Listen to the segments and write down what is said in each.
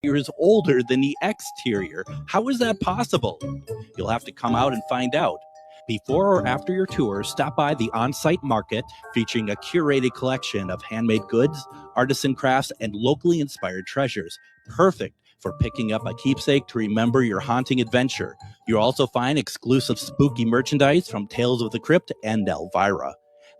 years older than the exterior. How is that possible? You'll have to come out and find out. Before or after your tour, stop by the on-site market featuring a curated collection of handmade goods, artisan crafts, and locally inspired treasures. Perfect for picking up a keepsake to remember your haunting adventure. You'll also find exclusive spooky merchandise from Tales of the Crypt and Elvira.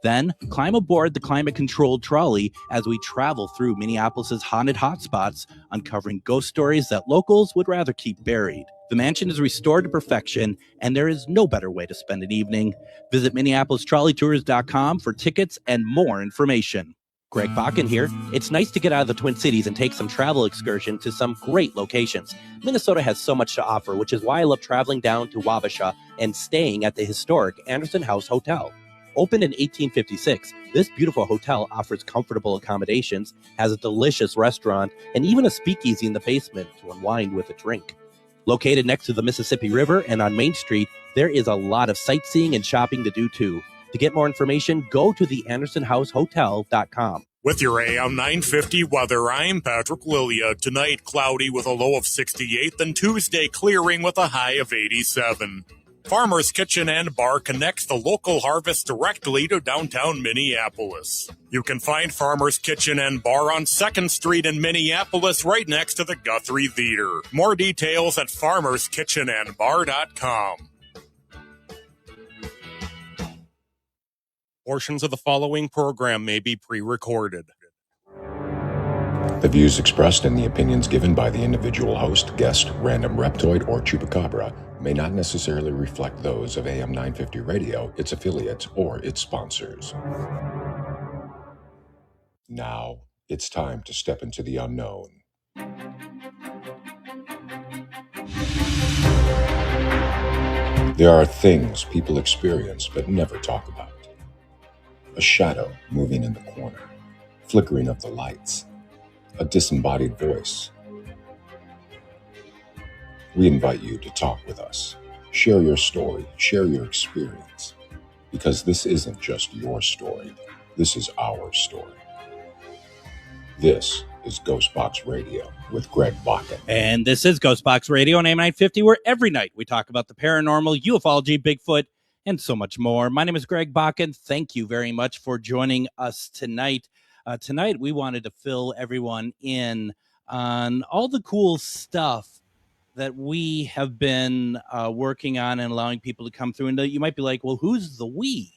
Then climb aboard the climate-controlled trolley as we travel through Minneapolis's haunted hotspots, uncovering ghost stories that locals would rather keep buried. The mansion is restored to perfection, and there is no better way to spend an evening. Visit MinneapolisTrolleyTours.com for tickets and more information. Greg Bakken here. It's nice to get out of the Twin Cities and take some travel excursion to some great locations. Minnesota has so much to offer, which is why I love traveling down to Wabasha and staying at the historic Anderson House Hotel. Opened in 1856, this beautiful hotel offers comfortable accommodations, has a delicious restaurant, and even a speakeasy in the basement to unwind with a drink. Located next to the Mississippi River and on Main Street, there is a lot of sightseeing and shopping to do too. To get more information, go to the AndersonHouseHotel.com. With your AM 950 weather, I'm Patrick Lilia. Tonight, cloudy with a low of 68, then Tuesday, clearing with a high of 87. Farmer's Kitchen and Bar connects the local harvest directly to downtown Minneapolis. You can find Farmer's Kitchen and Bar on 2nd Street in Minneapolis, right next to the Guthrie Theater. More details at farmerskitchenandbar.com. Portions of the following program may be pre-recorded. The views expressed and the opinions given by the individual host, guest, random reptoid, or chupacabra may not necessarily reflect those of AM 950 Radio, its affiliates, or its sponsors. Now, it's time to step into the unknown. There are things people experience but never talk about. A shadow moving in the corner, flickering of the lights, a disembodied voice. We invite you to talk with us. Share your story, share your experience, because this isn't just your story. This is our story. This is Ghostbox Radio with Greg Bakken. And this is Ghostbox Radio on AM 950, where every night we talk about the paranormal, ufology, Bigfoot, and so much more. My name is Greg Bakken. Thank you very much for joining us tonight. Tonight, we wanted to fill everyone in on all the cool stuff that we have been working on and allowing people to come through. And you might be like, well, who's the we?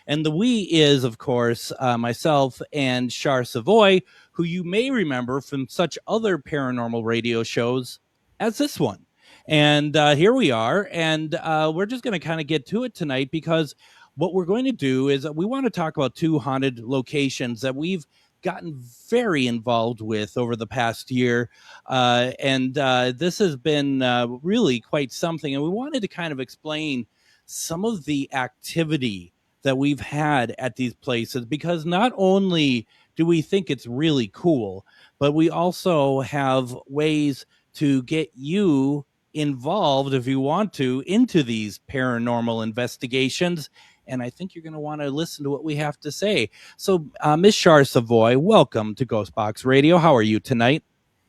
And the we is, of course, myself and Char Savoy, who you may remember from such other paranormal radio shows as this one. And here we are, and we're just going to kind of get to it tonight, because what we're going to do is we want to talk about two haunted locations that we've gotten very involved with over the past year. And this has been really quite something. And we wanted to kind of explain some of the activity that we've had at these places, because not only do we think it's really cool, but we also have ways to get you involved, if you want to, into these paranormal investigations. And I think you're going to want to listen to what we have to say. So, Miss Char Savoy, welcome to Ghostbox Radio. How are you tonight?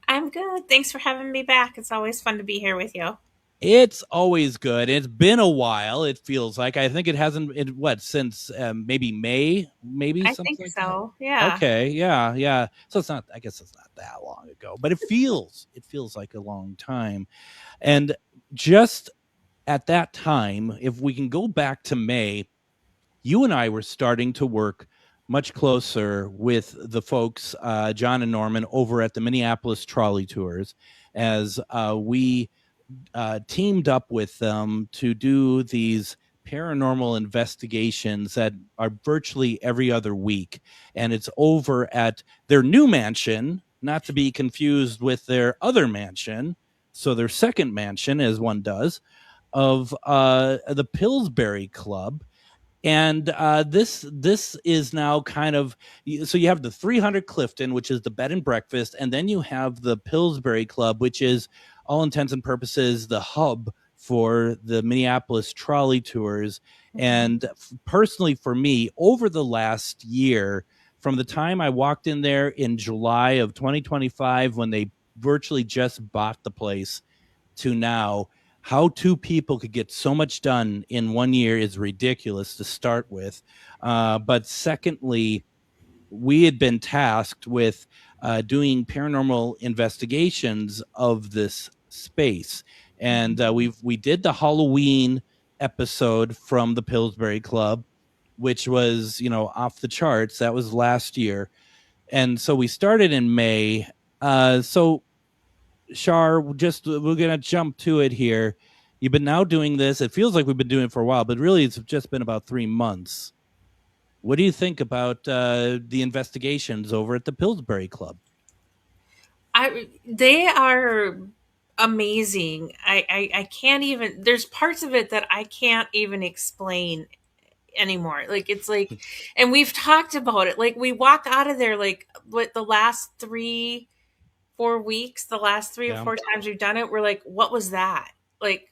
I'm good. Thanks for having me back. It's always fun to be here with you. It's always good. It's been a while, it feels like. I think it hasn't, since maybe May? Maybe I something think like so, that? yeah. Okay, yeah. So it's not, I guess it's not that long ago, but it feels like a long time. And just at that time, if we can go back to May, you and I were starting to work much closer with the folks, John and Norman, over at the Minneapolis Trolley Tours, as we teamed up with them to do these paranormal investigations that are virtually every other week. And it's over at their new mansion, not to be confused with their other mansion. So their second mansion, as one does, of the Pillsbury Club. And this is now kind of, so you have the 300 Clifton, which is the bed and breakfast, and then you have the Pillsbury Club, which is, all intents and purposes, the hub for the Minneapolis Trolley Tours. And personally, for me, over the last year, from the time I walked in there in July of 2025, when they virtually just bought the place to now. How two people could get so much done in 1 year is ridiculous to start with. But secondly, we had been tasked with doing paranormal investigations of this space, and we did the Halloween episode from the Pillsbury Club, which was off the charts. That was last year, and so we started in May. So Shar, we're gonna jump to it here. You've been now doing this. It feels like we've been doing it for a while, but really it's just been about 3 months. What do you think about the investigations over at the Pillsbury Club? They are amazing. I can't even. There's parts of it that I can't even explain anymore. Like it's like, and we've talked about it. Like we walk out of there like what the last 3-4 weeks, the last 3 or 4 times we've done it, we're like, what was that? Like,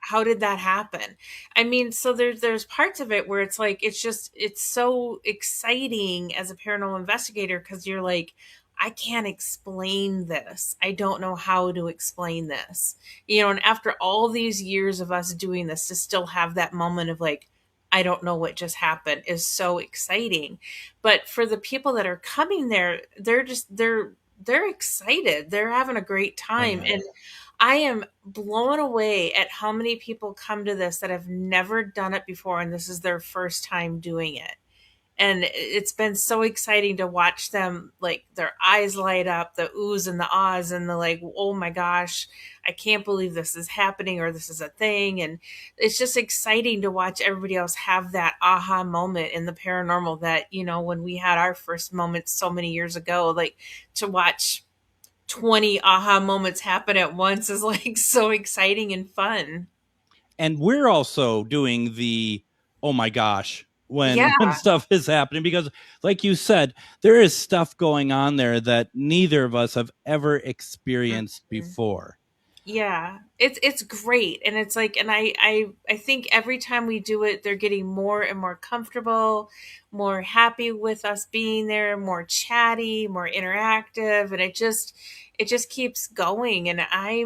how did that happen? I mean, so there's parts of it where it's like, it's so exciting as a paranormal investigator because you're like, I can't explain this. I don't know how to explain this. And after all these years of us doing this, to still have that moment of like, I don't know what just happened is so exciting. But for the people that are coming there, they're excited. They're having a great time. And I am blown away at how many people come to this that have never done it before. And this is their first time doing it. And it's been so exciting to watch them, like their eyes light up, the oohs and the ahs and the like, oh my gosh, I can't believe this is happening or this is a thing. And it's just exciting to watch everybody else have that aha moment in the paranormal that, when we had our first moments so many years ago, like to watch 20 aha moments happen at once is like so exciting and fun. And we're also doing the, oh my gosh, when stuff is happening, because like you said, there is stuff going on there that neither of us have ever experienced before. Yeah, it's great. And it's like, and I think every time we do it, they're getting more and more comfortable, more happy with us being there, more chatty, more interactive. And it just keeps going. And I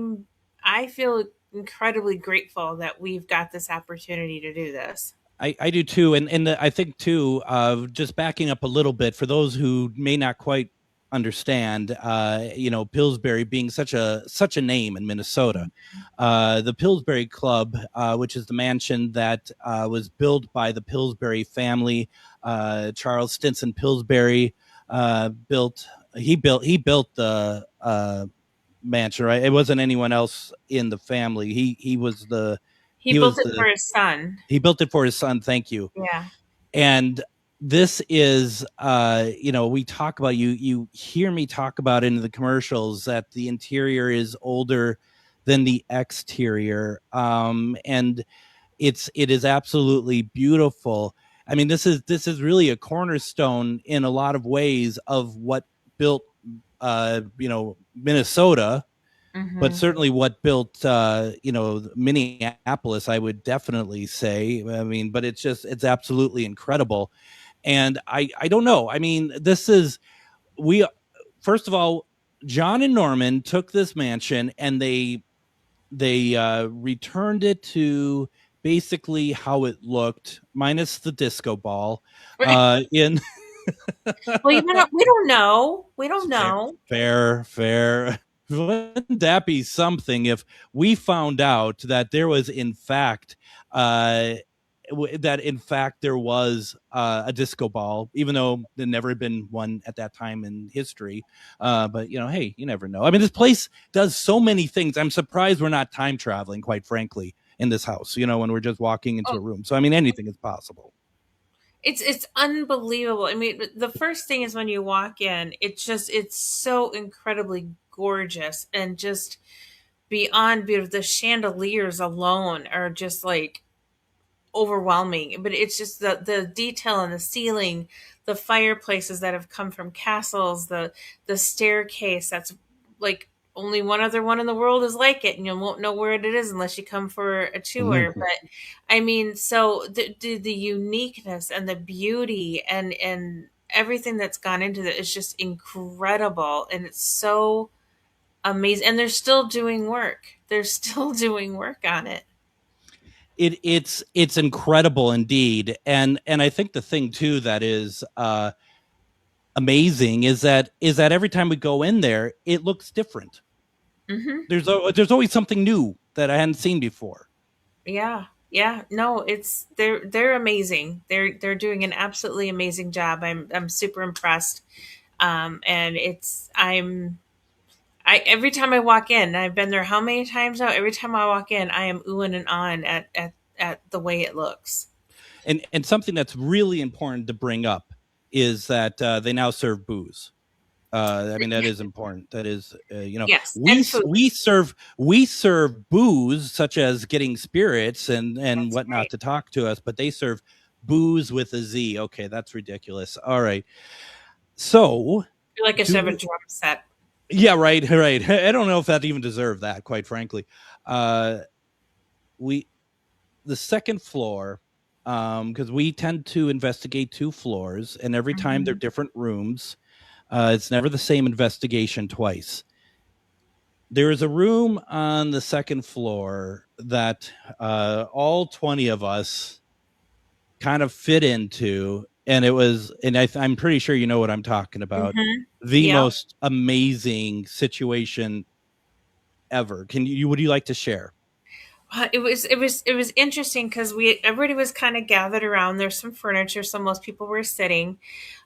feel incredibly grateful that we've got this opportunity to do this. I do too. And I think too, just backing up a little bit for those who may not quite understand, Pillsbury being such a name in Minnesota, the Pillsbury Club, which is the mansion that was built by the Pillsbury family, Charles Stinson Pillsbury built the mansion, right? It wasn't anyone else in the family. He was the He built it for his son. He built it for his son. Thank you. Yeah. And this is, we talk about, you hear me talk about in the commercials that the interior is older than the exterior. And it is absolutely beautiful. I mean, this is really a cornerstone in a lot of ways of what built, Minnesota. Mm-hmm. But certainly what built, Minneapolis, I would definitely say. I mean, but it's absolutely incredible. And I don't know. I mean, first of all, John and Norman took this mansion and they returned it to basically how it looked, minus the disco ball. Well, we don't know. We don't know. Fair. Wouldn't that be something if we found out that there was in fact there was a disco ball, even though there never had been one at that time in history. But hey, you never know. I mean, this place does so many things. I'm surprised we're not time traveling, quite frankly, in this house, when we're just walking into a room. So I mean, anything is possible. It's unbelievable. I mean, the first thing is when you walk in, it's so incredibly gorgeous and just beyond beautiful. The chandeliers alone are just like overwhelming, but it's just the detail on the ceiling, the fireplaces that have come from castles, the staircase that's like only one other one in the world is like it, and you won't know where it is unless you come for a tour. Mm-hmm. But I mean, so the uniqueness and the beauty and everything that's gone into it is just incredible, and it's so amazing, and they're still doing work. They're still doing work on it. It's incredible indeed, and I think the thing too that is amazing is that every time we go in there, it looks different. Mm-hmm. There's always something new that I hadn't seen before. Yeah. No, they're amazing. They're doing an absolutely amazing job. I'm super impressed. And every time I walk in, I've been there how many times now? Every time I walk in, I am oohing and ahhing at the way it looks. And something that's really important to bring up is that they now serve booze. I mean, that is important. That is, yes, we serve booze such as getting spirits and that's whatnot right. To talk to us, but they serve booze with a Z. Okay, that's ridiculous. All right, so I feel like I should have a drum set. Yeah, right. I don't know if that even deserved that, quite frankly. The second floor, because we tend to investigate 2 floors, and every time they're different rooms. It's never the same investigation twice. There is a room on the second floor that all 20 of us kind of fit into, and it was, and I'm pretty sure you know what I'm talking about. The most amazing situation ever. Would you like to share? It was interesting because everybody was kind of gathered around. There's some furniture, so most people were sitting.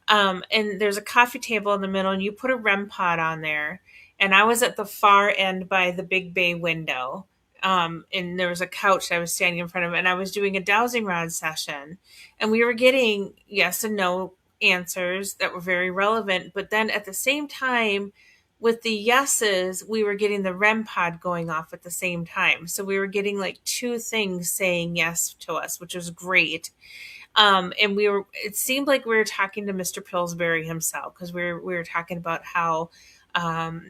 And there's a coffee table in the middle, and you put a REM pod on there. And I was at the far end by the big bay window. And there was a couch I was standing in front of, and I was doing a dowsing rod session. And we were getting yes and no answers that were very relevant. But then at the same time, with the yeses, we were getting the REM pod going off at the same time. So we were getting like 2 things saying yes to us, which was great. And it seemed like we were talking to Mr. Pillsbury himself, because we were talking about how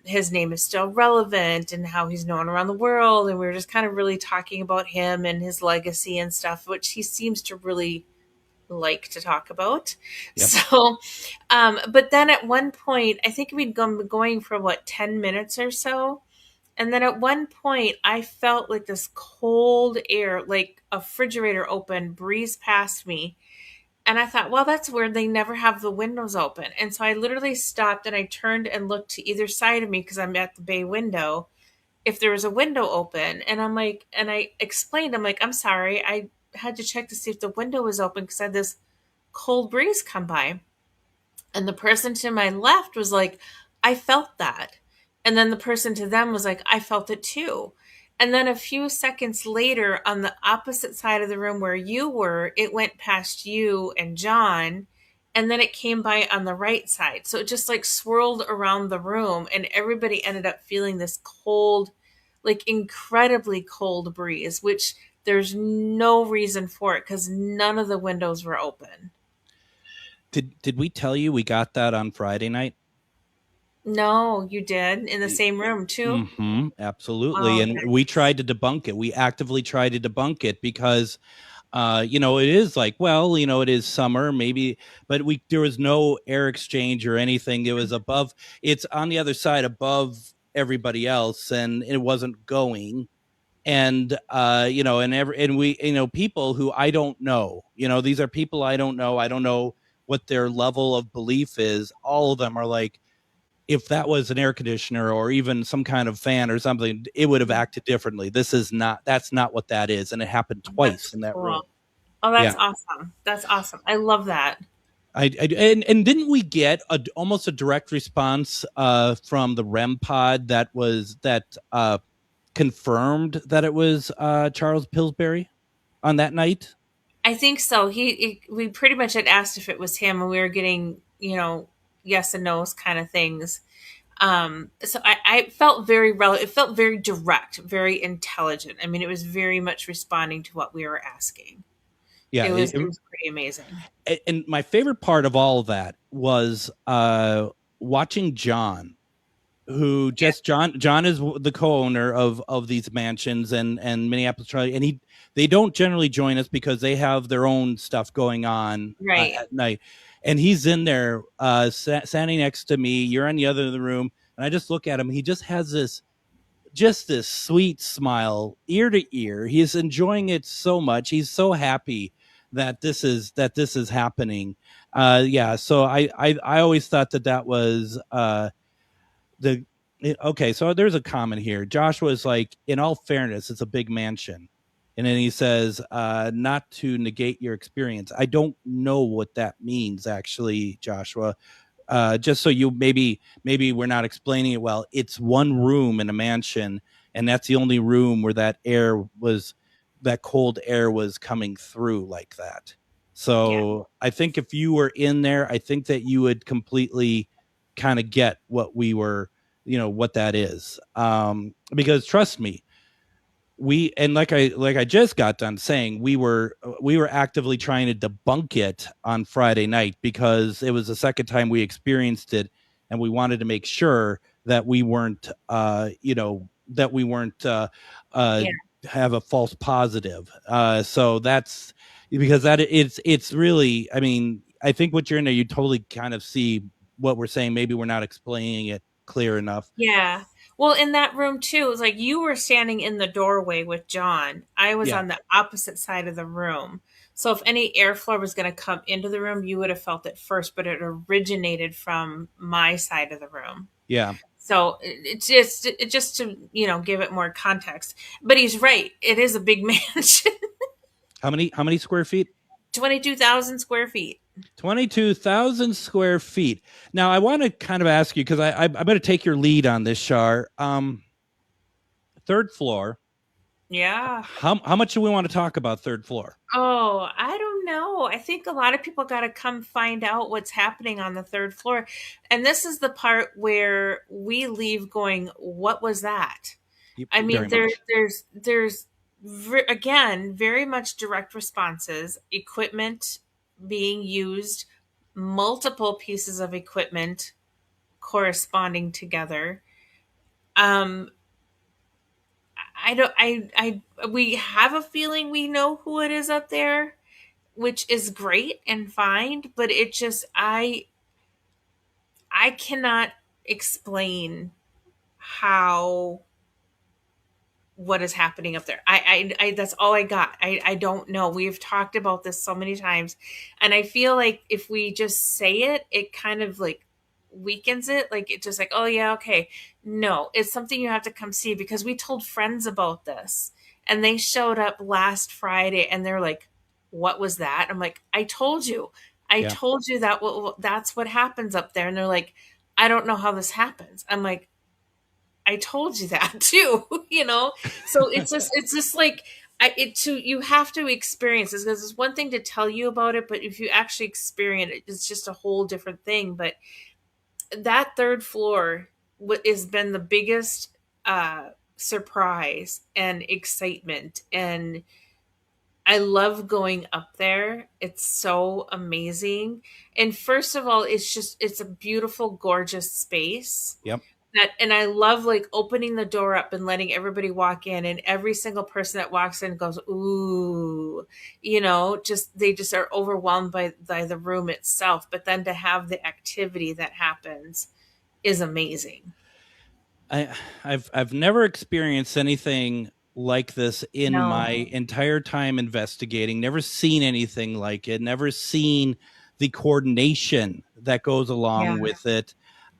his name is still relevant and how he's known around the world. And we were just kind of really talking about him and his legacy and stuff, which he seems to really like to talk about. Yep. So, but then at one point, I think we'd been going for 10 minutes or so. And then at one point, I felt like this cold air, like a refrigerator open, breeze past me. And I thought, well, that's weird. They never have the windows open. And so I literally stopped and I turned and looked to either side of me, because I'm at the bay window, if there was a window open. And I'm like, and I explained, I'm like, I'm sorry. I had to check to see if the window was open because I had this cold breeze come by. And the person to my left was like, I felt that. And then the person to them was like, I felt it too. And then a few seconds later, on the opposite side of the room where you were, it went past you and John, and then it came by on the right side. So it just like swirled around the room, and everybody ended up feeling this cold, like incredibly cold breeze, which there's no reason for it because none of the windows were open. Did we tell you we got that on Friday night? No, you did, in the same room too. Mm-hmm, absolutely. And we tried to debunk it. We actively tried to debunk it because, it is like, well, it is summer, maybe, but there was no air exchange or anything. It was above, it's on the other side above everybody else, and it wasn't going. And, and we, people who I don't know, these are people I don't know. I don't know what their level of belief is. All of them are like, if that was an air conditioner or even some kind of fan or something, it would have acted differently. That's not what that is. And it happened twice in that room. Oh, that's awesome. That's awesome. I love that. And didn't we get almost a direct response from the REM pod that confirmed that it was Charles Pillsbury on that night? I think so. We pretty much had asked if it was him, and we were getting, yes and no's kind of things. So I felt very relevant. It felt very direct, very intelligent. I mean, it was very much responding to what we were asking. Yeah, it was pretty amazing. And my favorite part of all of that was watching John, who John is the co-owner of these mansions and Minneapolis, and they don't generally join us because they have their own stuff going on at night. And he's in there standing next to me. You're on the other end of the room. And I just look at him. He just has this sweet smile ear to ear. He's enjoying it so much. He's so happy that this is happening. Yeah. So I always thought that was okay. So there's a comment here. Joshua is like, in all fairness, it's a big mansion. And then he says, not to negate your experience. I don't know what that means, actually, Joshua. Just so you maybe we're not explaining it well. It's one room in a mansion, and that's the only room where that cold air was coming through like that. So I think if you were in there, I think that you would completely kind of get what we were, what that is. Because trust me, like I just got done saying, we were actively trying to debunk it on Friday night because it was the second time we experienced it, and we wanted to make sure that we weren't have a false positive. So that's because that it's really, I mean, I think what you're in there, you totally kind of see what we're saying. Maybe we're not explaining it clear enough. Yeah. Well, in that room too, it was like you were standing in the doorway with John. I was on the opposite side of the room. So if any airflow was going to come into the room, you would have felt it first, but it originated from my side of the room. Yeah. So it's just to, give it more context. But he's right. It is a big mansion. How many square feet? 22,000 square feet. 22,000 square feet. Now, I want to kind of ask you, because I'm going to take your lead on this, Shar. Third floor. Yeah. How much do we want to talk about third floor? Oh, I don't know. I think a lot of people got to come find out what's happening on the third floor. And this is the part where we leave going, what was that? I mean, there's again, very much direct responses, equipment being used, multiple pieces of equipment corresponding together. We have a feeling we know who it is up there, which is great and fine, but it just, I cannot explain what is happening up there. I that's all I got. I don't know. We've talked about this so many times, and I feel like if we just say it, it kind of like weakens it. Like it's just like, oh yeah, okay. No, it's something you have to come see, because we told friends about this and they showed up last Friday and they're like, what was that? I'm like, I told you that that's what happens up there. And they're like, I don't know how this happens. I'm like, I told you that too, So it's just like you have to experience this, because it's one thing to tell you about it, but if you actually experience it, it's just a whole different thing. But that third floor has been the biggest surprise and excitement, and I love going up there. It's so amazing. And first of all, it's a beautiful, gorgeous space. Yep. And I love like opening the door up and letting everybody walk in, and every single person that walks in goes, ooh, they just are overwhelmed by the room itself. But then to have the activity that happens is amazing. I've never experienced anything like this in my entire time investigating. Never seen anything like it. Never seen the coordination that goes along with it.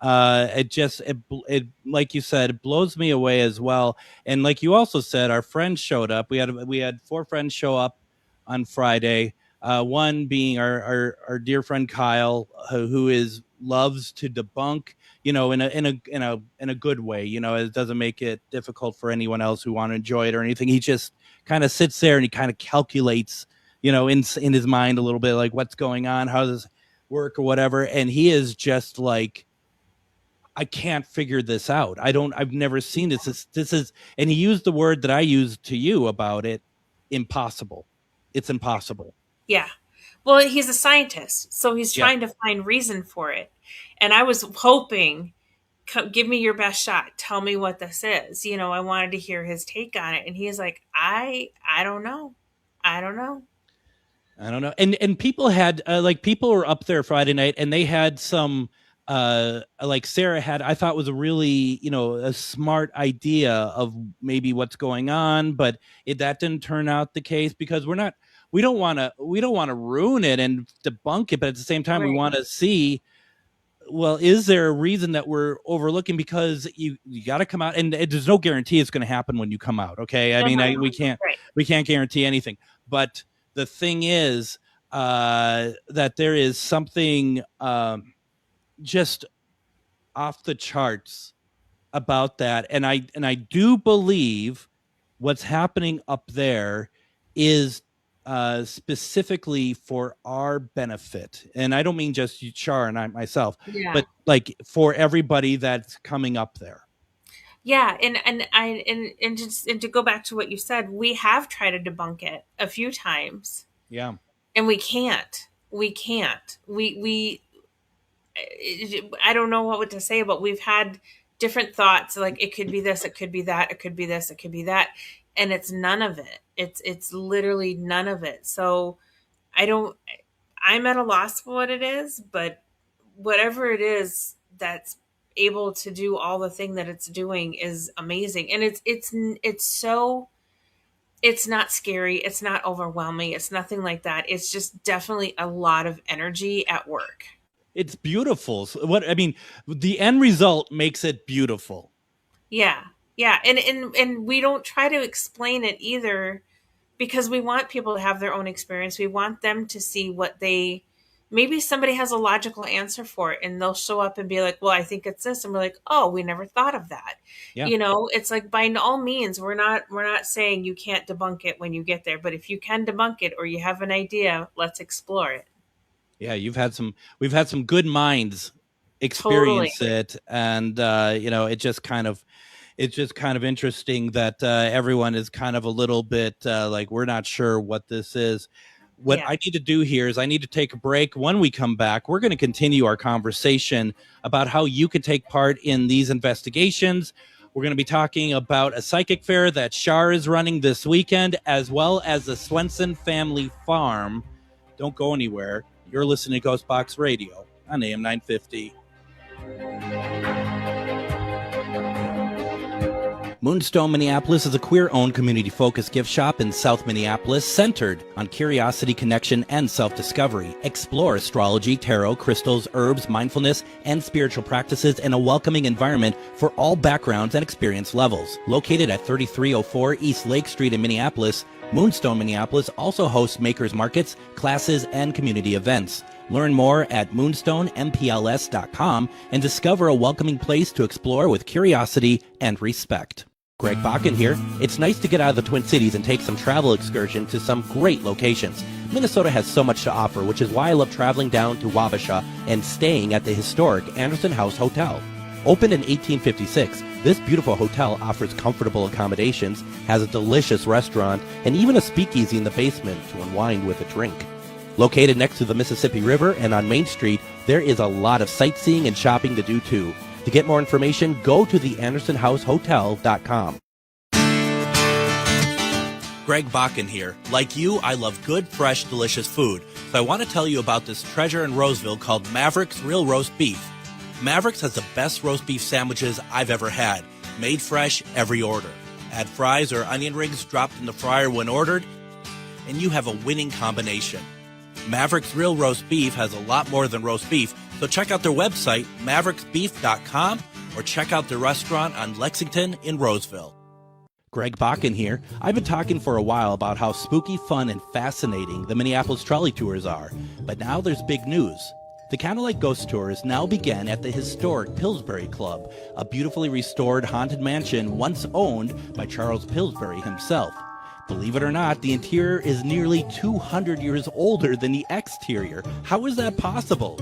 It like you said, it blows me away as well. And like you also said, our friends showed up. We had 4 friends show up on Friday. One being our dear friend Kyle, who loves to debunk, in a good way. It doesn't make it difficult for anyone else who want to enjoy it or anything. He just kind of sits there and he kind of calculates, in his mind a little bit, like what's going on, how does this work or whatever. And he is just like, I can't figure this out. I've never seen this. This is, and he used the word that I used to you about it, impossible. It's impossible. Yeah. Well, he's a scientist, so he's trying to find reason for it. And I was hoping, give me your best shot. Tell me what this is. I wanted to hear his take on it. And he's like, I don't know. I don't know. And people had, people were up there Friday night and they had some like Sarah had, I thought was a really, a smart idea of maybe what's going on, but that didn't turn out the case because we don't want to ruin it and debunk it, but at the same time, we want to see, well, is there a reason that we're overlooking? Because you got to come out, and there's no guarantee it's going to happen when you come out. Okay, I mean, we can't guarantee anything, but the thing is that there is something just off the charts about that, and I do believe what's happening up there is specifically for our benefit, and I don't mean just Char and I myself, but like for everybody that's coming up there. Yeah, and to go back to what you said, we have tried to debunk it a few times. Yeah, and we can't. I don't know what to say, but we've had different thoughts, like it could be this, it could be that, it could be this, it could be that, and it's none of it. It's literally none of it. So I'm at a loss for what it is, but whatever it is that's able to do all the thing that it's doing is amazing. And it's not scary, it's not overwhelming, it's nothing like that. It's just definitely a lot of energy at work. It's beautiful. The end result makes it beautiful. Yeah. And we don't try to explain it either, because we want people to have their own experience. We want them to see maybe somebody has a logical answer for it, and they'll show up and be like, well, I think it's this. And we're like, oh, we never thought of that. Yeah. It's like, by all means, we're not saying you can't debunk it when you get there, but if you can debunk it or you have an idea, let's explore it. Yeah, we've had some good minds experience it, and it's just kind of interesting that everyone is kind of a little bit like, we're not sure what this is. What I need to do here is I need to take a break. When we come back, we're going to continue our conversation about how you can take part in these investigations. We're going to be talking about a psychic fair that Char is running this weekend, as well as the Swenson Family Farm. Don't go anywhere. You're listening to Ghostbox Radio on AM 950. Moonstone Minneapolis is a queer-owned, community-focused gift shop in South Minneapolis centered on curiosity, connection, and self-discovery. Explore astrology, tarot, crystals, herbs, mindfulness, and spiritual practices in a welcoming environment for all backgrounds and experience levels. Located at 3304 East Lake Street in Minneapolis, Moonstone Minneapolis also hosts makers markets, classes, and community events. Learn more at moonstoneMPLS.com and discover a welcoming place to explore with curiosity and respect. Greg Bakken here. It's nice to get out of the Twin Cities and take some travel excursion to some great locations. Minnesota has so much to offer, which is why I love traveling down to Wabasha and staying at the historic Anderson House Hotel. Opened in 1856, this beautiful hotel offers comfortable accommodations, has a delicious restaurant, and even a speakeasy in the basement to unwind with a drink. Located next to the Mississippi River and on Main Street, there is a lot of sightseeing and shopping to do too. To get more information, go to theandersonhousehotel.com. Greg Bakken here. Like you, I love good, fresh, delicious food. So I want to tell you about this treasure in Roseville called Maverick's Real Roast Beef. Maverick's has the best roast beef sandwiches I've ever had. Made fresh every order. Add fries or onion rings dropped in the fryer when ordered, and you have a winning combination. Maverick's Real Roast Beef has a lot more than roast beef, so check out their website, mavericksbeef.com, or check out their restaurant on Lexington in Roseville. Greg Bakken here. I've been talking for a while about how spooky, fun, and fascinating the Minneapolis trolley tours are, but now there's big news. The Candlelight Ghost Tours now begin at the historic Pillsbury Club, a beautifully restored haunted mansion once owned by Charles Pillsbury himself. Believe it or not, the interior is nearly 200 years older than the exterior. How is that possible?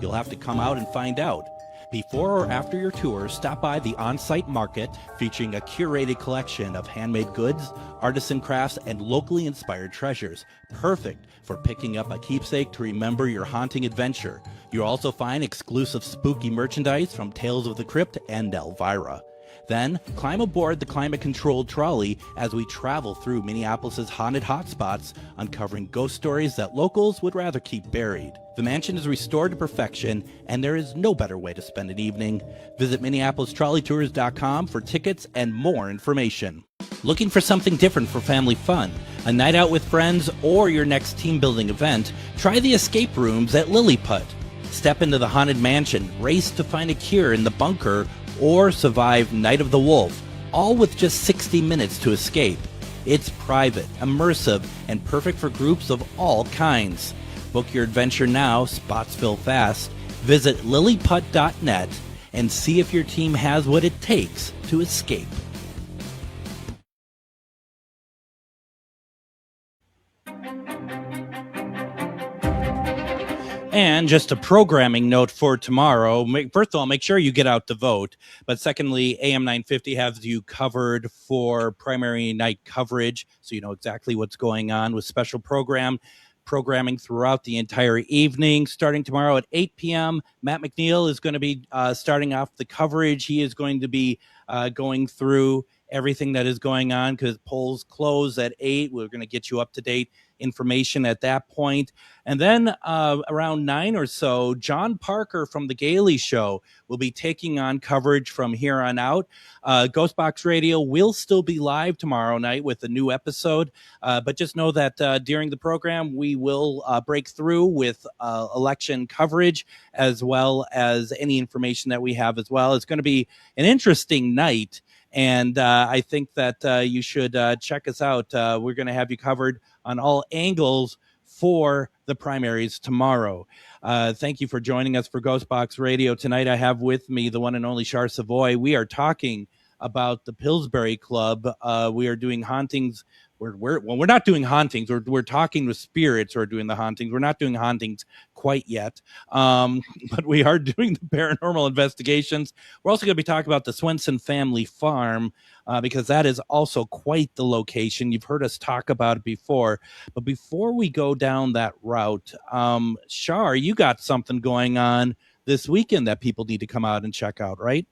You'll have to come out and find out. Before or after your tour, stop by the on-site market featuring a curated collection of handmade goods, artisan crafts, and locally inspired treasures. Perfect for picking up a keepsake to remember your haunting adventure. You'll also find exclusive spooky merchandise from Tales of the Crypt and Elvira. Then climb aboard the climate-controlled trolley as we travel through Minneapolis' haunted hotspots, uncovering ghost stories that locals would rather keep buried. The mansion is restored to perfection, and there is no better way to spend an evening. Visit MinneapolisTrolleyTours.com for tickets and more information. Looking for something different for family fun, a night out with friends, or your next team-building event? Try the escape rooms at Lilliput. Step into the haunted mansion, race to find a cure in the bunker, or survive Night of the Wolf, all with just 60 minutes to escape. It's private, immersive, and perfect for groups of all kinds. Book your adventure now, spots fill fast. Visit lilliput.net and see if your team has what it takes to escape. And just a programming note for tomorrow. First of all, make sure you get out to vote. But secondly, AM 950 has you covered for primary night coverage, so you know exactly what's going on with special programming throughout the entire evening. Starting tomorrow at 8 p.m., Matt McNeil is going to be starting off the coverage. He is going to be going through everything that is going on because polls close at 8. We're going to get you up-to-date information at that point. And then around 9 or so, John Parker from The Gailey Show will be taking on coverage from here on out. Ghostbox Radio will still be live tomorrow night with a new episode, but just know that during the program, we will break through with election coverage as well as any information that we have as well. It's going to be an interesting night. And I think that you should check us out. We're going to have you covered on all angles for the primaries tomorrow. Thank you for joining us for Ghostbox Radio. Tonight I have with me the one and only Char Savoy. We are talking about the Pillsbury Club. We are doing hauntings. We're not doing hauntings. We're talking with spirits who are doing the hauntings. We're not doing hauntings quite yet, but we are doing the paranormal investigations. We're also going to be talking about the Swenson family farm because that is also quite the location. You've heard us talk about it before. But before we go down that route, Shar, you got something going on this weekend that people need to come out and check out, right?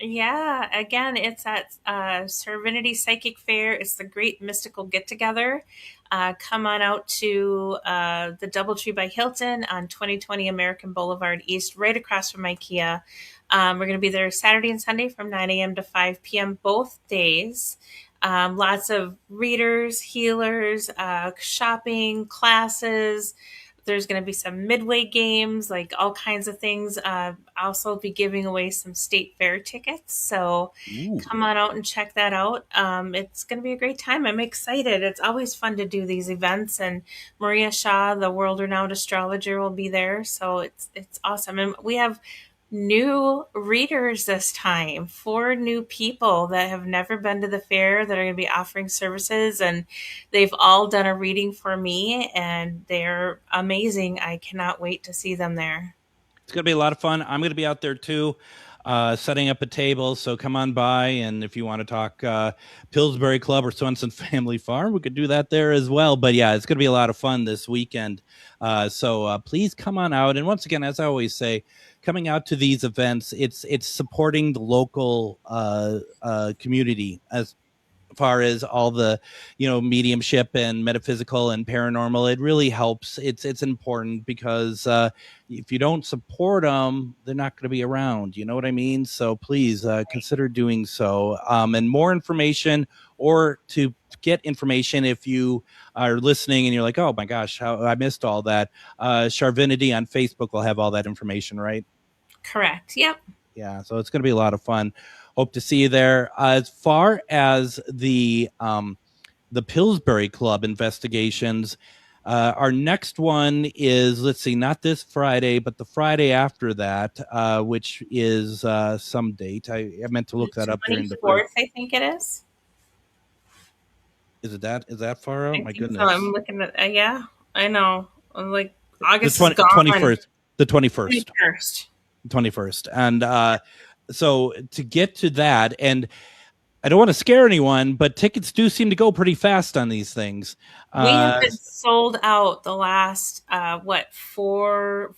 Yeah, again, it's at Serenity Psychic Fair. It's the Great Mystical Get Together. Come on out to the Doubletree by Hilton on 2020 American Boulevard East, right across from IKEA. We're going to be there Saturday and Sunday from 9 a.m. to 5 p.m. both days. Lots of readers, healers, shopping, classes. There's going to be some midway games, like all kinds of things. I'll also be giving away some state fair tickets. So come on out and check that out. It's going to be a great time. I'm excited. It's always fun to do these events. And Maria Shaw, the world-renowned astrologer, will be there. So it's awesome. And we have new readers this time, 4 new people that have never been to the fair that are going to be offering services, and they've all done a reading for me and they're amazing. I cannot wait to see them there. It's going to be a lot of fun. I'm going to be out there too, setting up a table. So come on by. And if you want to talk Pillsbury Club or Swenson Family Farm, we could do that there as well. But yeah, it's going to be a lot of fun this weekend. So please come on out. And once again, as I always say, coming out to these events, it's supporting the local community as far as all the, mediumship and metaphysical and paranormal. It really helps. It's important because if you don't support them, they're not going to be around. You know what I mean? So please consider doing so. And more information, or to get information if you are listening and you're like, oh my gosh, how I missed all that. Charvinity on Facebook will have all that information, right? Correct. Yep. Yeah. So it's going to be a lot of fun. Hope to see you there. As far as the Pillsbury Club investigations, our next one is, let's see, not this Friday, but the Friday after that, which is some date. I meant to look that up during the 24th, I think it is. Is that far out? My goodness. So I'm looking at, yeah, I know. I'm like August the 21st. The 21st. And so to get to that, and I don't want to scare anyone, but tickets do seem to go pretty fast on these things. We have been sold out the last, four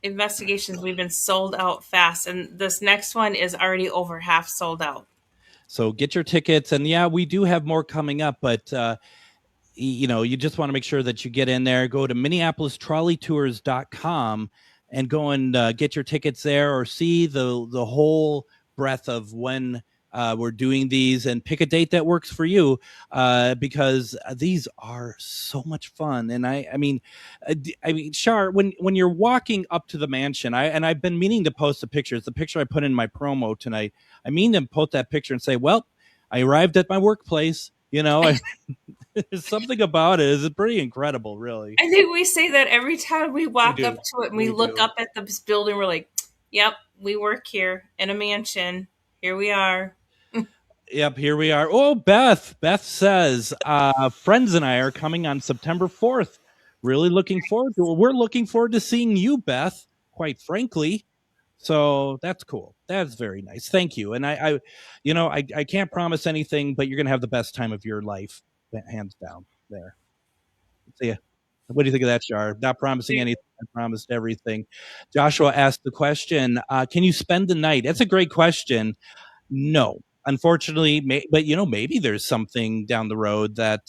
investigations. We've been sold out fast. And this next one is already over half sold out. So get your tickets. And yeah, we do have more coming up, but you just want to make sure that you get in there. Go to minneapolistrolleytours.com and go and get your tickets there, or see the whole breadth of when we're doing these, and pick a date that works for you, because these are so much fun. And I mean, Shar, when you're walking up to the mansion, I've been meaning to post a picture. It's the picture I put in my promo tonight. I mean to post that picture and say, well, I arrived at my workplace. There's something about it. It's pretty incredible, really. I think we say that every time we walk up to it and we look up at this building. We're like, yep, we work here in a mansion. Here we are. Yep, here we are. Oh, Beth says, friends and I are coming on September 4th. Really looking forward to it. We're looking forward to seeing you, Beth, quite frankly. So that's cool. That's very nice. Thank you. And I can't promise anything, but you're going to have the best time of your life, hands down there. See ya. What do you think of that, Shar? Not promising anything. I promised everything. Joshua asked the question, can you spend the night? That's a great question. No, unfortunately, but maybe there's something down the road that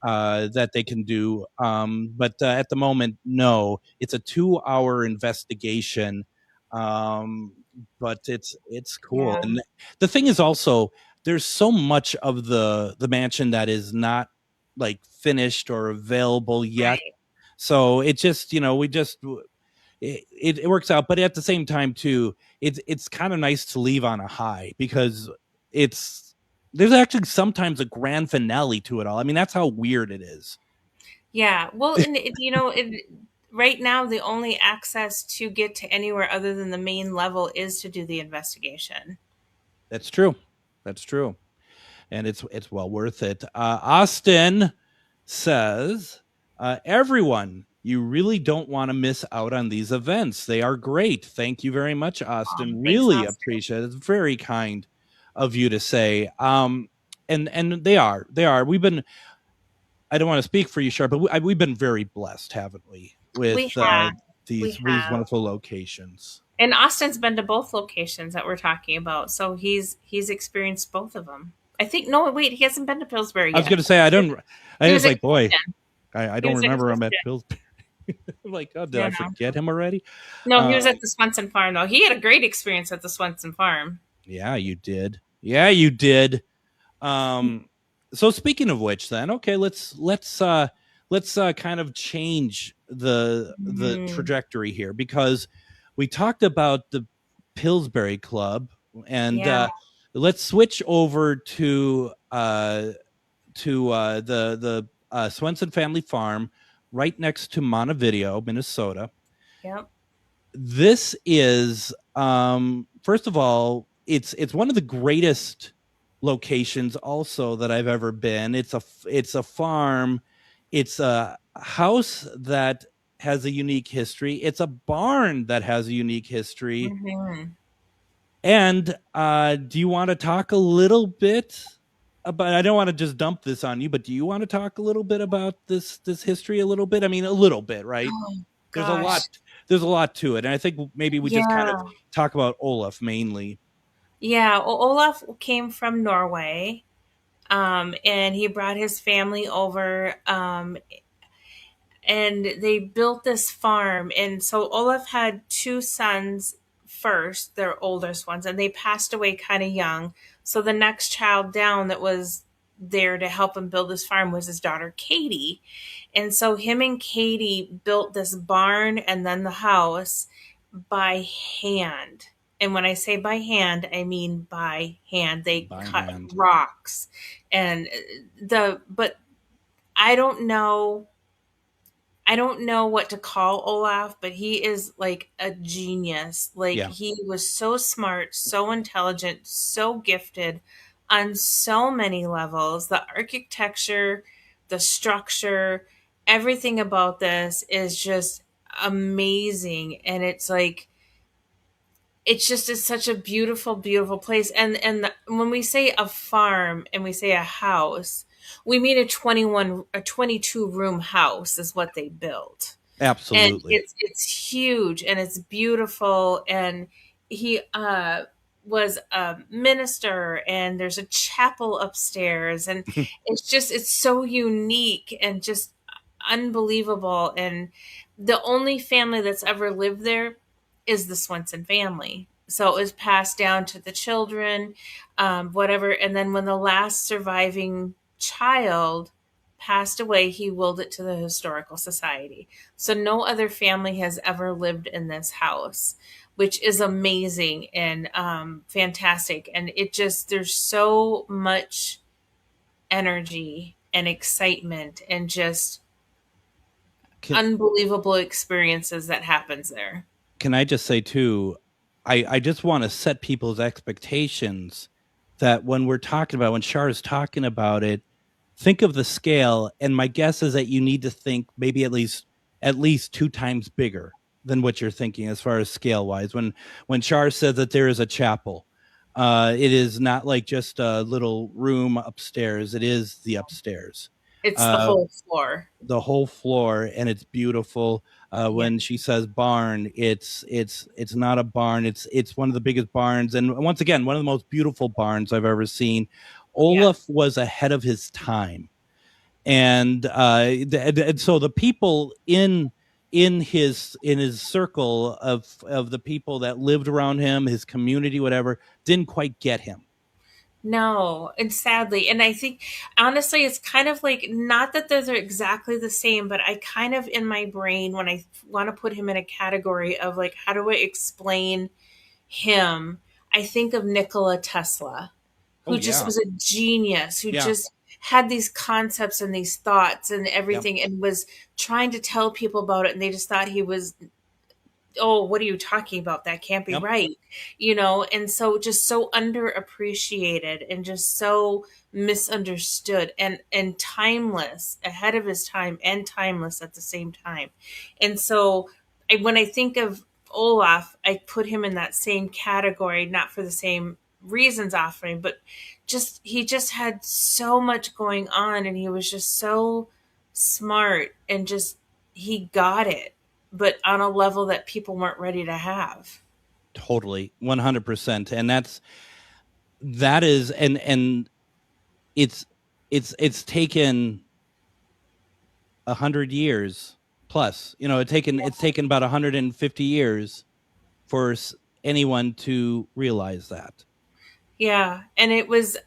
that they can do. But at the moment, no. It's a 2-hour investigation. But it's cool. Yeah. And the thing is also, there's so much of the mansion that is not like finished or available yet. Right. So it just, it works out. But at the same time too, it's kind of nice to leave on a high, because there's actually sometimes a grand finale to it all. I mean, that's how weird it is. Yeah. Well, and right now, the only access to get to anywhere other than the main level is to do the investigation. That's true. And it's well worth it. Austin says, everyone, you really don't want to miss out on these events. They are great. Thank you very much, Austin. Really appreciate it. It's very kind of you to say. And they are. We've been, I don't want to speak for you, Shar, but we've been very blessed, haven't we? With these wonderful locations. And Austin's been to both locations that we're talking about, so he's experienced both of them. I think. No, wait, he hasn't been to Pillsbury yet. I was going to say I was like, boy, I don't remember him at Pillsbury. I'm like, oh, did I forget him already? No, he was at the Swenson Farm, though. He had a great experience at the Swenson Farm. Yeah, you did. So speaking of which, then, okay, let's kind of change the trajectory here, because we talked about the Pillsbury Club, and let's switch over to the Swenson Family Farm, right next to Montevideo, Minnesota. Yep. This is first of all, it's one of the greatest locations also that I've ever been. It's a farm. It's a house that has a unique history. It's a barn that has a unique history. Mm-hmm. And do you want to talk a little bit about, I don't want to just dump this on you, but do you want to talk a little bit about this history a little bit? I mean, a little bit, right? Oh, there's a lot to it. And I think maybe we just kind of talk about Olaf mainly. Yeah, well, Olaf came from Norway, and he brought his family over, and they built this farm. And so Olaf had 2 sons first, their oldest ones, and they passed away kind of young. So the next child down that was there to help him build this farm was his daughter, Katie. And so him and Katie built this barn and then the house by hand. And when I say by hand, I mean by hand. They cut rocks. But I don't know what to call Olaf, but he is like a genius. He was so smart, so intelligent, so gifted on so many levels. The architecture, the structure, everything about this is just amazing. And it's such a beautiful, beautiful place. And when we say a farm and we say a house, we mean a 22 room house is what they built. Absolutely. And it's huge and it's beautiful. And was a minister, and there's a chapel upstairs, and it's so unique and just unbelievable. And the only family that's ever lived there is the Swenson family. So it was passed down to the children, whatever. And then when the last surviving child passed away, he willed it to the Historical Society. So no other family has ever lived in this house, which is amazing and fantastic. And there's so much energy and excitement and just unbelievable experiences that happens there. Can I just say too, I just want to set people's expectations that when Shar is talking about it, think of the scale. And my guess is that you need to think maybe at least 2 times bigger than what you're thinking as far as scale wise. When Shar says that there is a chapel, it is not like just a little room upstairs. It is the upstairs. It's the whole floor. The whole floor, and it's beautiful. When she says barn, it's not a barn. It's one of the biggest barns, and once again, one of the most beautiful barns I've ever seen. Olaf was ahead of his time, and so the people in his circle of the people that lived around him, his community, whatever, didn't quite get him. No, and sadly, and I think honestly, it's kind of like, not that those are exactly the same, but I kind of, in my brain, when I want to put him in a category of like, how do I explain him? I think of Nikola Tesla, who just was a genius, who just had these concepts and these thoughts and everything, and was trying to tell people about it, and they just thought he was, oh, what are you talking about? That can't be right. And so just so underappreciated and just so misunderstood and timeless, ahead of his time and timeless at the same time. And so when I think of Olaf, I put him in that same category, not for the same reasons offering, but he just had so much going on, and he was just so smart, and just, he got it, but on a level that people weren't ready to have. Totally, 100%, and that is, and it's taken 100 years plus. It's taken about 150 years for anyone to realize that. Yeah, and it was,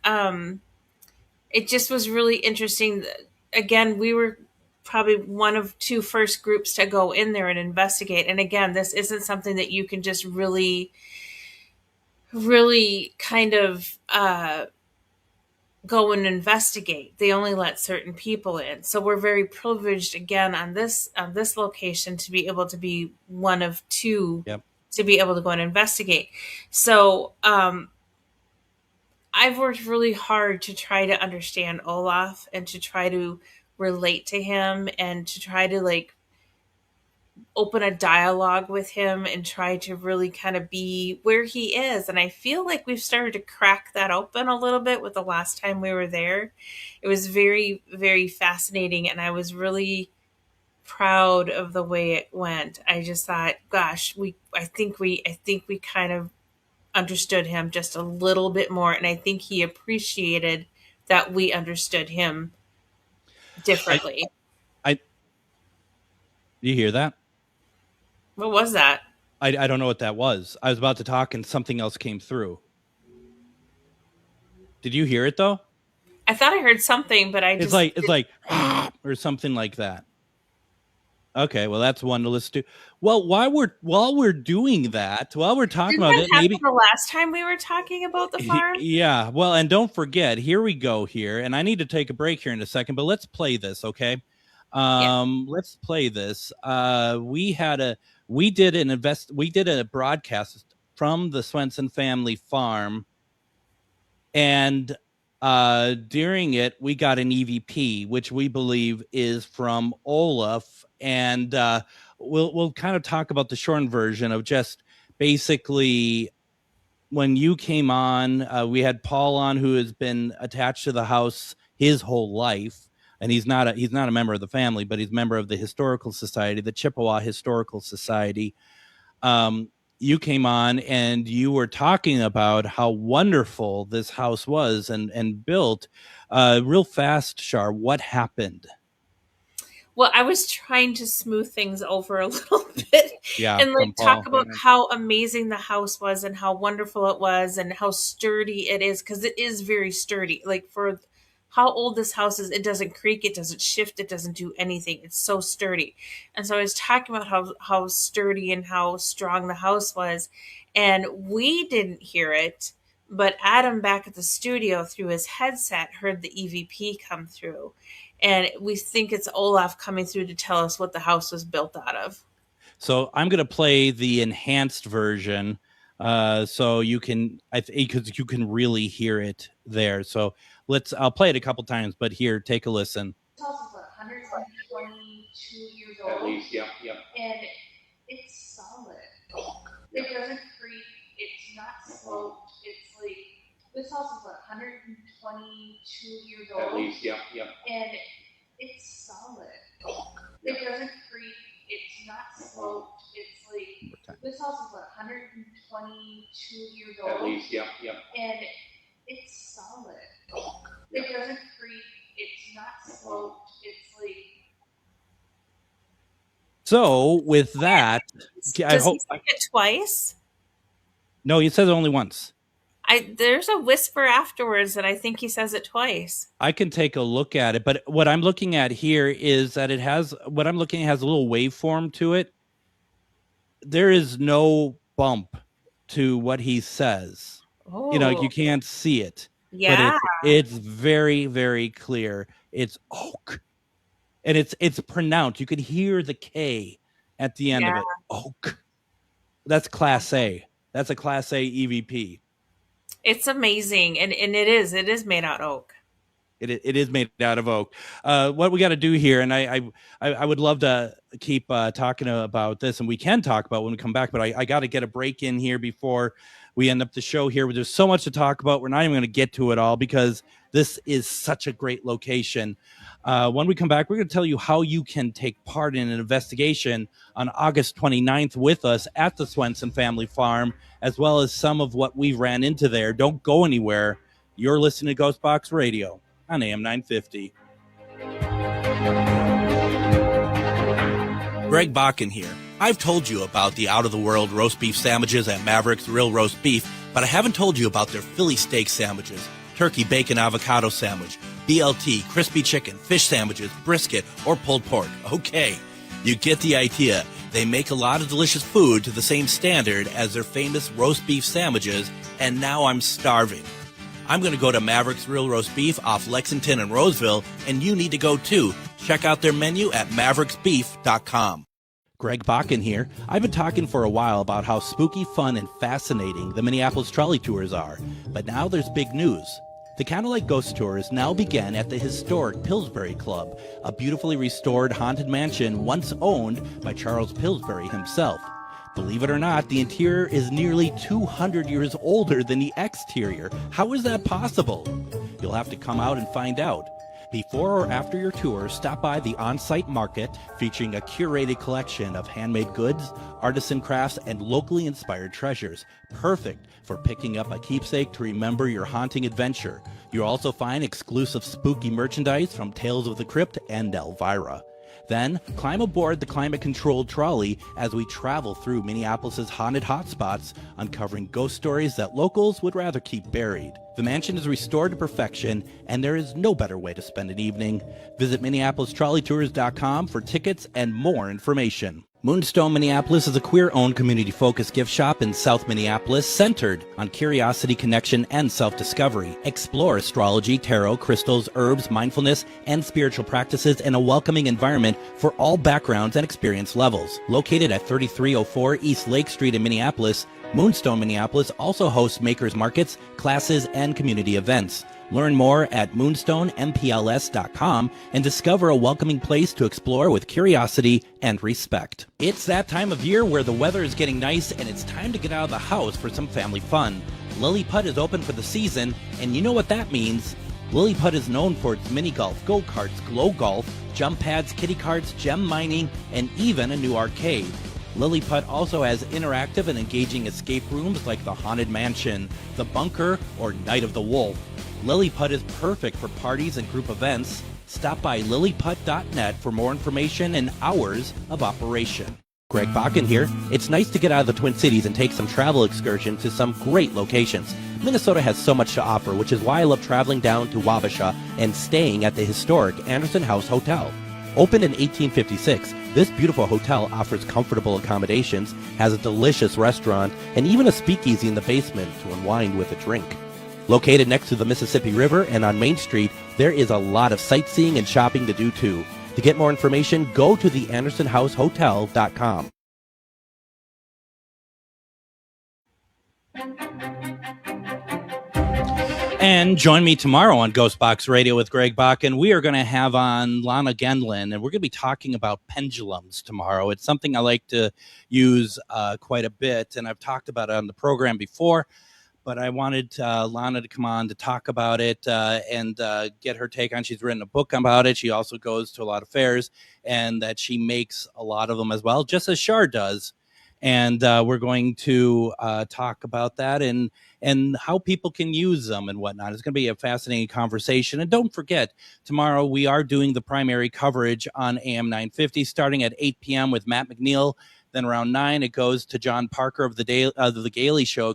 it just was really interesting. Again, we were probably one of 2 first groups to go in there and investigate. And again, this isn't something that you can just really, really kind of go and investigate. They only let certain people in. So we're very privileged, again, on this location, to be able to be one of 2 to be able to go and investigate. So I've worked really hard to try to understand Olaf and to try to relate to him and to try to like open a dialogue with him and try to really kind of be where he is. And I feel like we've started to crack that open a little bit with the last time we were there. It was very, very fascinating, and I was really proud of the way it went. I just thought, gosh, I think we kind of understood him just a little bit more, and I think he appreciated that we understood him differently. You hear that? What was that? I don't know what that was. I was about to talk and something else came through. Did you hear it though? I thought I heard something, but it's like or something like that. Okay, well that's one to listen to. Well, while we're doing that, while we're talking about it, maybe the last time we were talking about the farm. Yeah, well, and don't forget, here we go here, and I need to take a break here in a second, but let's play this, okay? Let's play this. We did a broadcast from the Swenson family farm, and during it we got an EVP, which we believe is from Olaf, and we'll kind of talk about the shortened version of just basically when you came on. We had Paul on, who has been attached to the house his whole life, and he's not a member of the family, but he's a member of the Historical Society, the Chippewa Historical Society. you came on and you were talking about how wonderful this house was and built. Real fast, Shar, what happened? Well, I was trying to smooth things over a little bit and talk about how amazing the house was and how wonderful it was and how sturdy it is, because it is very sturdy. Like, for how old this house is, it doesn't creak, it doesn't shift, it doesn't do anything. It's so sturdy. And so I was talking about how sturdy and how strong the house was, and we didn't hear it, but Adam back at the studio through his headset heard the EVP come through. And we think it's Olaf coming through to tell us what the house was built out of. So I'm going to play the enhanced version, so you can, because you can really hear it there. So I'll play it a couple times, but here, take a listen. This house is 122 years old. At least, yep. And it's solid. It doesn't creak. It's not sloped. It's like, this house is 122 years old. At least, yep. And it's solid. It doesn't creak. It's not sloped. It's like, this house is 122 years old. At least, yep. And it's solid. It doesn't creak. It's not sloped. It's like. So with that, Does he say it twice? No, he says it only once. There's a whisper afterwards that I think he says it twice. I can take a look at it, but what I'm looking at here is that has a little waveform to it. There is no bump to what he says. Oh. You can't see it. Yeah. But it's very, very clear. It's oak. And it's pronounced. You can hear the K at the end of it. Oak. That's Class A. That's a Class A EVP. It's amazing, and it is made out of oak. It is made out of oak. What we got to do here, and I would love to keep talking about this, and we can talk about when we come back, but I got to get a break in here before we end up the show here. There's so much to talk about. We're not even going to get to it all because this is such a great location. When we come back, we're going to tell you how you can take part in an investigation on August 29th with us at the Swenson Family Farm, as well as some of what we ran into there. Don't go anywhere. You're listening to Ghostbox Radio on AM 950. Greg Bakken here. I've told you about the out-of-the-world roast beef sandwiches at Maverick's Real Roast Beef, but I haven't told you about their Philly steak sandwiches, turkey bacon avocado sandwich, BLT, crispy chicken, fish sandwiches, brisket, or pulled pork. Okay, you get the idea. They make a lot of delicious food to the same standard as their famous roast beef sandwiches, and now I'm starving. I'm going to go to Maverick's Real Roast Beef off Lexington and Roseville, and you need to go too. Check out their menu at mavericksbeef.com. Greg Bakken here. I've been talking for a while about how spooky, fun, and fascinating the Minneapolis trolley tours are, but now there's big news. The Candlelight Ghost Tours now begin at the historic Pillsbury Club, a beautifully restored haunted mansion once owned by Charles Pillsbury himself. Believe it or not, the interior is nearly 200 years older than the exterior. How is that possible? You'll have to come out and find out. Before or after your tour, stop by the on-site market featuring a curated collection of handmade goods, artisan crafts, and locally inspired treasures. Perfect for picking up a keepsake to remember your haunting adventure. You'll also find exclusive spooky merchandise from Tales of the Crypt and Elvira. Then, climb aboard the climate-controlled trolley as we travel through Minneapolis' haunted hotspots, uncovering ghost stories that locals would rather keep buried. The mansion is restored to perfection, and there is no better way to spend an evening. Visit MinneapolisTrolleyTours.com for tickets and more information. Moonstone Minneapolis is a queer-owned, community-focused gift shop in South Minneapolis centered on curiosity, connection, and self-discovery. Explore astrology, tarot, crystals, herbs, mindfulness, and spiritual practices in a welcoming environment for all backgrounds and experience levels. Located at 3304 East Lake Street in Minneapolis, Moonstone Minneapolis also hosts makers markets, classes, and community events. Learn more at moonstonempls.com and discover a welcoming place to explore with curiosity and respect. It's that time of year where the weather is getting nice and it's time to get out of the house for some family fun. Lily Putt is open for the season, and you know what that means. Lily Putt is known for its mini golf, go-karts, glow golf, jump pads, kiddie carts, gem mining, and even a new arcade. Lilliput also has interactive and engaging escape rooms like the Haunted Mansion, the Bunker, or Night of the Wolf. Lilliput is perfect for parties and group events. Stop by lilliput.net for more information and hours of operation. Greg Bakken here. It's nice to get out of the Twin Cities and take some travel excursion to some great locations. Minnesota has so much to offer, which is why I love traveling down to Wabasha and staying at the historic Anderson House Hotel. Opened in 1856, this beautiful hotel offers comfortable accommodations, has a delicious restaurant, and even a speakeasy in the basement to unwind with a drink. Located next to the Mississippi River and on Main Street, there is a lot of sightseeing and shopping to do too. To get more information, go to theandersonhousehotel.com. And join me tomorrow on Ghostbox Radio with Greg Bakken. We are going to have on Lana Gendlin, and we're going to be talking about pendulums tomorrow. It's something I like to use quite a bit, and I've talked about it on the program before, but I wanted Lana to come on to talk about it and get her take on it. She's written a book about it. She also goes to a lot of fairs, and that she makes a lot of them as well, just as Shar does. And we're going to talk about that and how people can use them and whatnot. It's going to be a fascinating conversation. And don't forget, tomorrow we are doing the primary coverage on AM 950, starting at 8 p.m. with Matt McNeil. Then around 9, it goes to John Parker of the Gailey Show,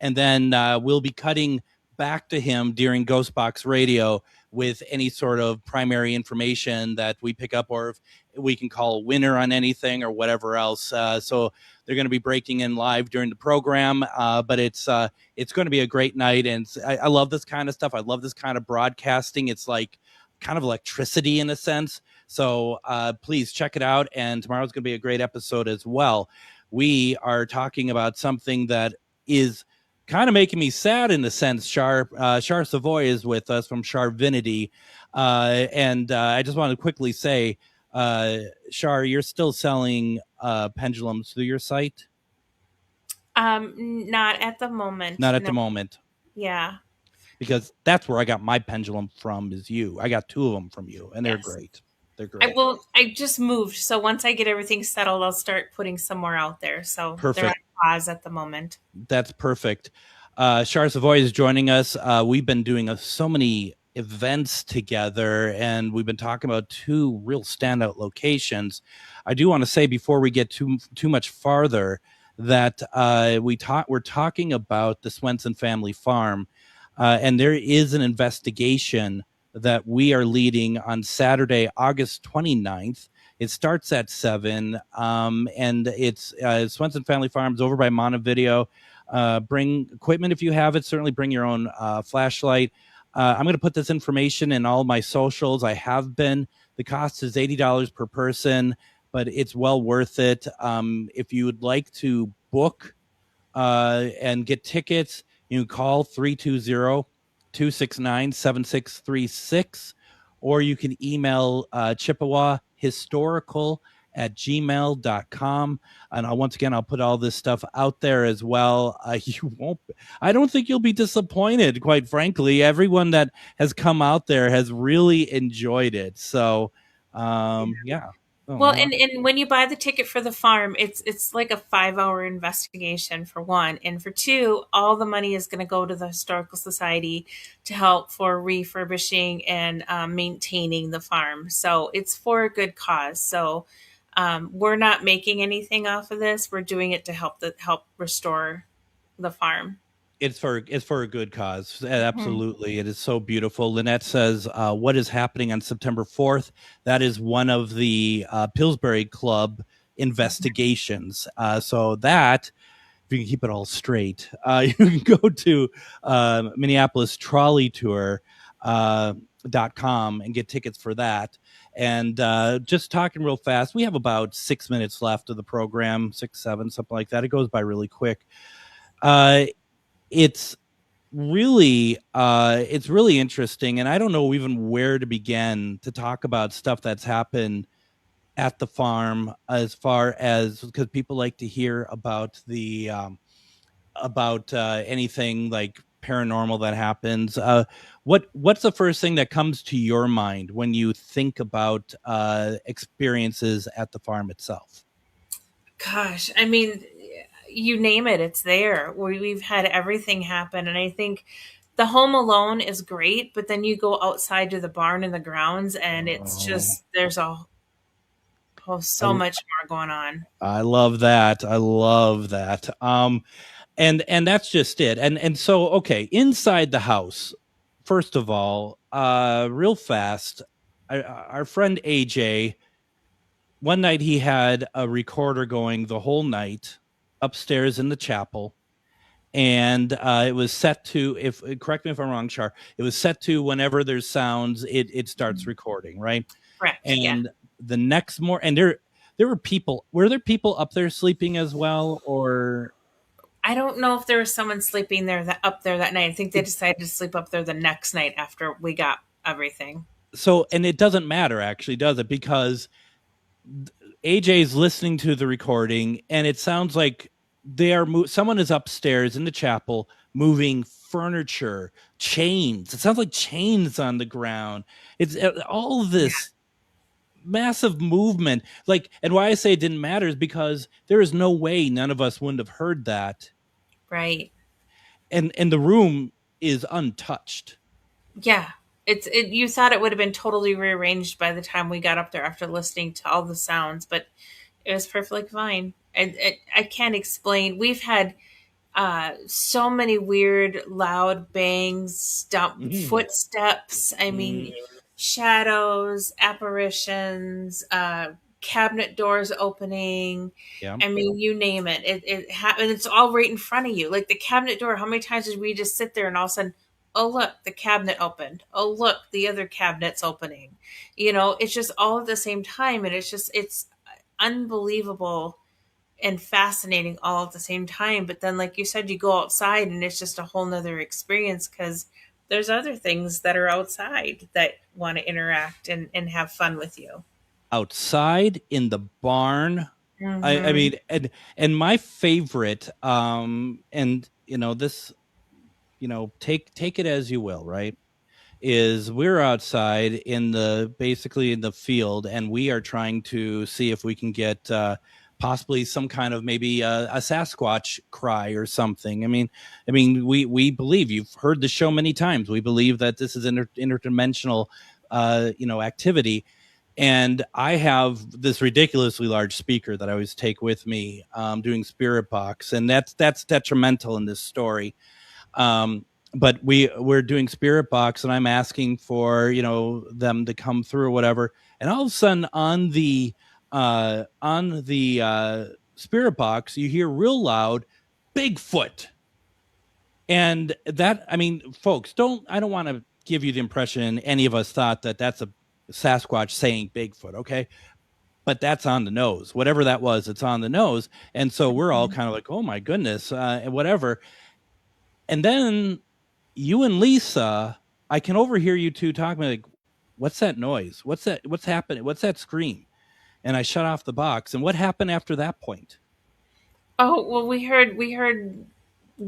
and then we'll be cutting back to him during Ghostbox Radio with any sort of primary information that we pick up, or if we can call a winner on anything or whatever else. So they're going to be breaking in live during the program, but it's going to be a great night. And I love this kind of stuff. I love this kind of broadcasting. It's like kind of electricity in a sense. So please check it out. And tomorrow's going to be a great episode as well. We are talking about something that is kind of making me sad in a sense. Shar Savoy is with us from Charvinity. And I just want to quickly say, Shar, you're still selling pendulums through your site? Not at the moment. Not at the moment. Yeah. Because that's where I got my pendulum from, is you. I got 2 of them from you, and they're great. They're great. I just moved, so once I get everything settled, I'll start putting some more out there. So perfect. They're on pause at the moment. That's perfect. Shar Savoy is joining us. We've been doing so many events together, and we've been talking about 2 real standout locations. I do want to say before we get too much farther that we're talking about the Swenson Family Farm, and there is an investigation that we are leading on Saturday, August 29th. It starts at 7, and it's Swenson Family Farms over by Montevideo. Bring equipment if you have it. Certainly bring your own flashlight. I'm going to put this information in all my socials. I have been. The cost is $80 per person, but it's well worth it. If you would like to book and get tickets, you can call 320-269-7636, or you can email chippewahistorical@gmail.com. And once again, I'll put all this stuff out there as well. I don't think you'll be disappointed, quite frankly. Everyone that has come out there has really enjoyed it. So, yeah. Well, and when you buy the ticket for the farm, it's like a 5-hour investigation for one, and for two, all the money is going to go to the Historical Society to help for refurbishing and maintaining the farm. So it's for a good cause. So we're not making anything off of this. We're doing it to help restore the farm. It's for a good cause. Absolutely. It is so beautiful. Lynette says, what is happening on September 4th? That is one of the Pillsbury Club investigations. So that, if you can keep it all straight, you can go to Minneapolis Trolley Tour.com and get tickets for that. And just talking real fast, we have about 6 minutes left of the program, 6, 7, something like that. It goes by really quick. It's really interesting, and I don't know even where to begin to talk about stuff that's happened at the farm, as far as, because people like to hear about the anything like paranormal that happens. What's the first thing that comes to your mind when you think about experiences at the farm itself? Gosh, I mean, you name it, it's there. We've had everything happen. And I think the home alone is great, but then you go outside to the barn and the grounds, and it's just, there's so much more going on. I love that. I love that. And that's just it. And so, okay, inside the house, first of all, real fast, our friend AJ, one night he had a recorder going the whole night upstairs in the chapel. And it was set to, if correct me if I'm wrong, Char, it was set to whenever there's sounds, it starts recording, right? Correct. And the next morning, and there were people up there sleeping as well, or I don't know if there was someone sleeping there up there that night. I think they decided to sleep up there the next night after we got everything. So, and it doesn't matter actually, does it? Because AJ's listening to the recording, and it sounds like someone is upstairs in the chapel moving furniture, chains. It sounds like chains on the ground. It's all this massive movement. Like, and why I say it didn't matter is because there is no way none of us wouldn't have heard that. Right. And the room is untouched. Yeah. You thought it would have been totally rearranged by the time we got up there after listening to all the sounds, but it was perfectly fine. I can't explain. We've had so many weird, loud bangs, footsteps. I mean, shadows, apparitions, cabinet doors opening. Yeah. I mean, you name it. It happened. It's all right in front of you. Like the cabinet door. How many times did we just sit there and all of a sudden, oh look, the cabinet opened. Oh look, the other cabinet's opening. You know, it's just all at the same time, and it's unbelievable and fascinating all at the same time. But then, like you said, you go outside and it's just a whole nother experience because there's other things that are outside that want to interact and have fun with you. Outside in the barn. Mm-hmm. I mean, and my favorite, and you know, this, you know, take it as you will, right? Is we're outside basically in the field, and we are trying to see if we can get possibly some kind of maybe a Sasquatch cry or something. I mean, we believe, you've heard the show many times, we believe that this is interdimensional, activity. And I have this ridiculously large speaker that I always take with me, doing spirit box, and that's detrimental in this story. But we're doing spirit box, and I'm asking for, you know, them to come through or whatever. And all of a sudden on the spirit box, you hear real loud, Bigfoot. And that, I mean, folks, I don't want to give you the impression any of us thought that that's a Sasquatch saying Bigfoot. Okay. But that's on the nose, whatever that was, it's on the nose. And so we're all kind of like, oh my goodness, whatever. And then you and Lisa, I can overhear you two talking like, what's that noise? What's that? What's happening? What's that scream? And I shut off the box. And what happened after that point? Oh, well, we heard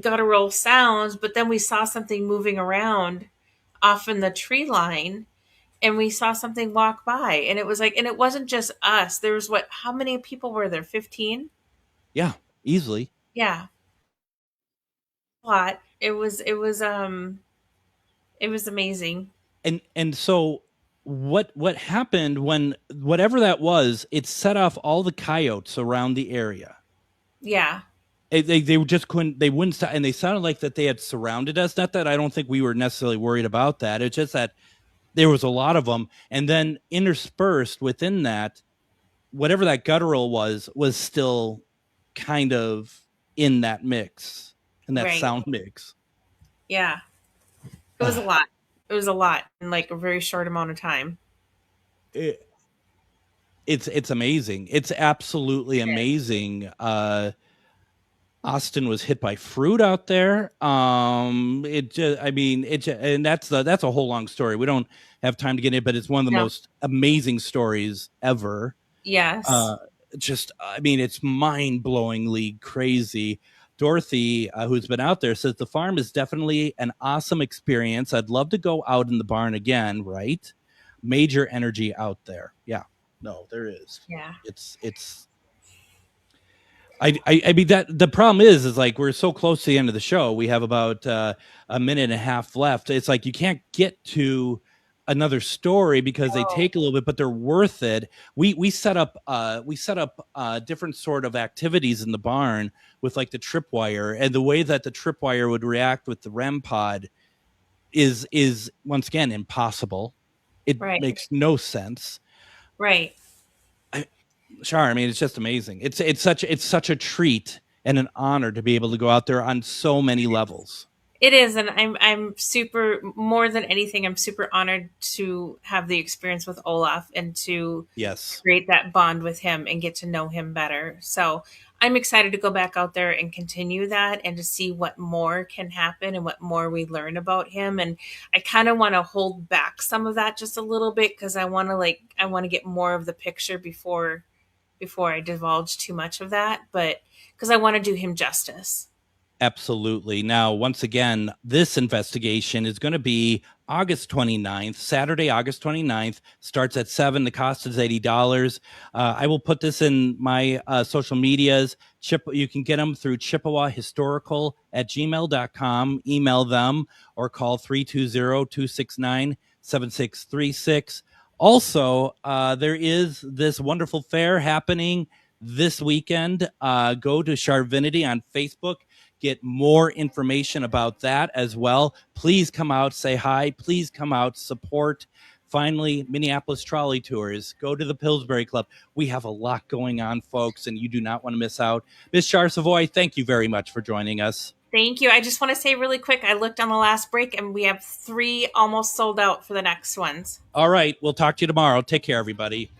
guttural sounds, but then we saw something moving around off in the tree line, and we saw something walk by, and it was like, and it wasn't just us. There was how many people were there? 15? Yeah, easily. Yeah. A lot. It was amazing. And so what happened when whatever that was, it set off all the coyotes around the area. Yeah. They just wouldn't stop, and they sounded like that they had surrounded us. Not that I don't think we were necessarily worried about that. It's just that there was a lot of them. And then interspersed within that, whatever that guttural was still kind of in that mix, in that sound mix. Yeah. It was a lot. It was a lot in like a very short amount of time. It's amazing. It's absolutely amazing. Austin was hit by fruit out there. And that's a whole long story. We don't have time to get in it, but it's one of the most amazing stories ever. Yes. It's mind-blowingly crazy. Dorothy, who's been out there, says the farm is definitely an awesome experience. I'd love to go out in the barn again, right? Major energy out there. Yeah. No, there is. Yeah. It's I mean, that the problem is like we're so close to the end of the show. We have about a minute and a half left. It's like you can't get to another story because they take a little bit, but they're worth it. We set up different sort of activities in the barn with like the tripwire, and the way that the tripwire would react with the REM pod is once again impossible. It makes no sense. Right. Char, I mean, it's just amazing. It's such a treat and an honor to be able to go out there on so many levels. It is, and I'm super, more than anything, I'm super honored to have the experience with Olaf and to create that bond with him and get to know him better. So I'm excited to go back out there and continue that and to see what more can happen and what more we learn about him. And I kind of want to hold back some of that just a little bit because I want to get more of the picture before I divulge too much of that, but because I want to do him justice. Absolutely. Now, once again, this investigation is going to be August 29th, Saturday, August 29th, starts at 7. The cost is $80. I will put this in my social medias. You can get them through chippewahistorical@gmail.com. Email them or call 320-269-7636. Also, there is this wonderful fair happening this weekend. Go to Charvinity on Facebook. Get more information about that as well. Please come out, say hi. Please come out, support. Finally, Minneapolis Trolley Tours. Go to the Pillsbury Club. We have a lot going on, folks, and you do not want to miss out. Ms. Char Savoy, thank you very much for joining us. Thank you. I just want to say really quick, I looked on the last break, and we have 3 almost sold out for the next ones. All right. We'll talk to you tomorrow. Take care, everybody.